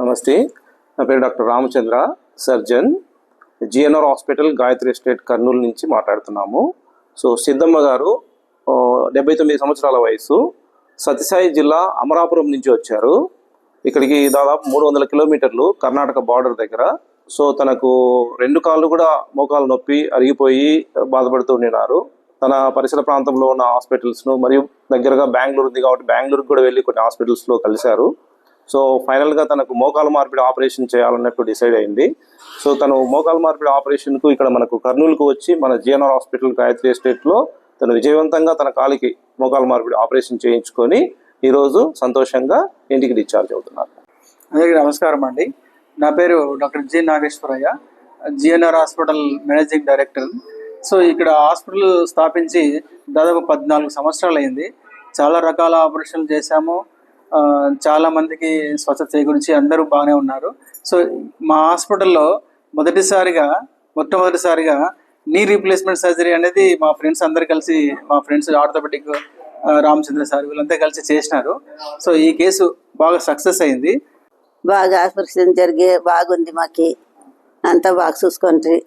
నమస్తే, నా పేరు doctor Ramachandra, surgeon, GNR hospital, Gayatri estate, Kurnool నుంచి మాట్లాడుతున్నాము. సో సిద్ధమ్మ గారు 79 సంవత్సరాల వయసు, సత్యసాయి జిల్లా అమరాపురం నుంచి వచ్చారు. ఇక్కడికి దాదాపు 300 కిలోమీటర్లు, కర్ణాటక బార్డర్ దగ్గర. సో తనకు 2 కాళ్ళు కూడా మోకాలు నొప్పి అరిగిపోయి బాధపడుతూ ఉన్నారు. తన పరిసర ప్రాంతంలో ఉన్న హాస్పిటల్స్ను మరియు దగ్గరగా బెంగళూరు ఉంది కాబట్టి బెంగళూరుకి కూడా వెళ్ళి కొన్ని హాస్పిటల్స్లో కలిశారు. సో ఫైనల్గా తనకు మోకాలు మార్పిడి ఆపరేషన్ చేయాలన్నట్టు డిసైడ్ అయింది. సో తను మోకాలు మార్పిడి ఆపరేషన్కు ఇక్కడ మనకు కర్నూలుకు వచ్చి మన జిఎన్ఆర్ హాస్పిటల్, గాయత్రి ఎస్టేట్లో తను విజయవంతంగా తన కాలికి మోకాలు మార్పిడి ఆపరేషన్ చేయించుకొని ఈరోజు సంతోషంగా ఇంటికి డిశ్చార్జ్ అవుతున్నారు. అందరికీ నమస్కారం అండి. నా పేరు doctor G Nageswarayya, GNR hospital managing director. So ఇక్కడ హాస్పిటల్ స్థాపించి దాదాపు 14 సంవత్సరాలు అయింది. చాలా రకాల ఆపరేషన్లు చేశాము. చాలా మందికి స్వచ్ఛత చేకూర్చి అందరూ బాగానే ఉన్నారు. సో మా హాస్పిటల్లో మొట్టమొదటిసారిగా నీ రీప్లేస్మెంట్ సర్జరీ అనేది మా ఫ్రెండ్స్ అందరు కలిసి, మా ఫ్రెండ్స్ ఆర్థోపెడిక్ రామచంద్ర సార్ వీళ్ళంతా కలిసి చేసినారు. సో ఈ కేసు బాగా సక్సెస్ అయింది. బాగా ఆపరేషన్ జరిగే బాగుంది, మాకి అంతా బాగా చూసుకుంటారు.